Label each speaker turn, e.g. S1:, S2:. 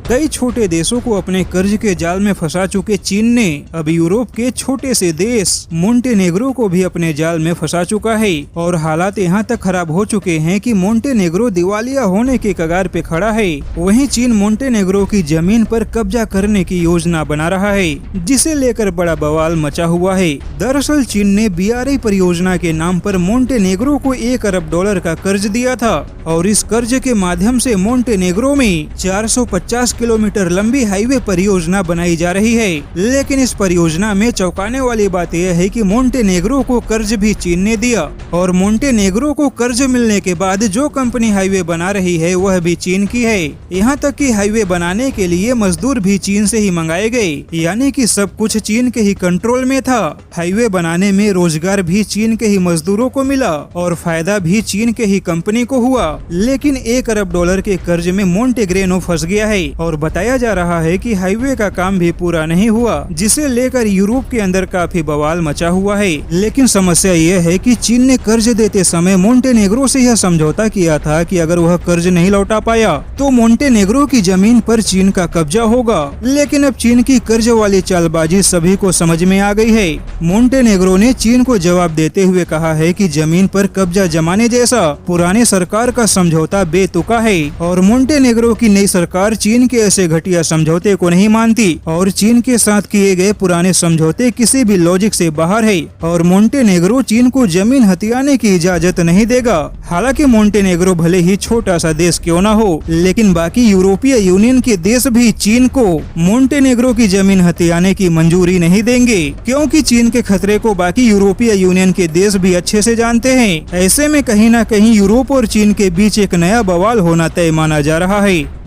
S1: कई छोटे देशों को अपने कर्ज के जाल में फंसा चुके चीन ने अब यूरोप के छोटे से देश मोंटेनेग्रो को भी अपने जाल में फंसा चुका है और हालात यहाँ तक खराब हो चुके हैं कि मोंटेनेग्रो दिवालिया होने के कगार पे खड़ा है। वहीं चीन मोंटेनेग्रो की जमीन पर कब्जा करने की योजना बना रहा है, जिसे लेकर बड़ा बवाल मचा हुआ है। दरअसल चीन ने BRI परियोजना के नाम पर मोंटेनेग्रो को $1 अरब का कर्ज दिया था और इस कर्ज के माध्यम से मोंटेनेग्रो में 450 किलोमीटर लंबी हाईवे परियोजना बनाई जा रही है। लेकिन इस परियोजना में चौंकाने वाली बात यह है कि मोंटेनेग्रो को कर्ज भी चीन ने दिया और मोंटेनेग्रो को कर्ज मिलने के बाद जो कंपनी हाईवे बना रही है वह भी चीन की है। यहाँ तक कि हाईवे बनाने के लिए मजदूर भी चीन से ही मंगाए गए, यानी कि सब कुछ चीन के ही कंट्रोल में था। हाईवे बनाने में रोजगार भी चीन के ही मजदूरों को मिला और फायदा भी चीन के ही कंपनी को हुआ। लेकिन $1 अरब के कर्ज में मोंटेग्रेनो फंस गया है और बताया जा रहा है कि हाईवे का काम भी पूरा नहीं हुआ, जिसे लेकर यूरोप के अंदर काफी बवाल मचा हुआ है। लेकिन समस्या ये है कि चीन ने कर्ज देते समय मोंटेनेग्रो से यह समझौता किया था कि अगर वह कर्ज नहीं लौटा पाया तो मोंटेनेग्रो की जमीन पर चीन का कब्जा होगा। लेकिन अब चीन की कर्ज वाली चालबाजी सभी को समझ में आ गई है। मोंटेनेग्रो ने चीन को जवाब देते हुए कहा है कि जमीन पर कब्जा जमाने जैसा पुराने सरकार का समझौता बेतुका है और मोंटेनेग्रो की नई सरकार चीन के ऐसे घटिया समझौते को नहीं मानती और चीन के साथ किए गए पुराने समझौते किसी भी लॉजिक से बाहर है और मोंटेनेग्रो चीन को जमीन हथियाने की इजाजत नहीं देगा। हालांकि मोंटेनेग्रो भले ही छोटा सा देश क्यों न हो, लेकिन बाकी यूरोपीय यूनियन के देश भी चीन को मोंटेनेग्रो की जमीन हथियाने की मंजूरी नहीं देंगे, क्योंकि चीन के खतरे को बाकी यूरोपीय यूनियन के देश भी अच्छे से जानते हैं। ऐसे में कहीं न कहीं यूरोप और चीन के बीच एक नया बवाल होना तय माना जा रहा है।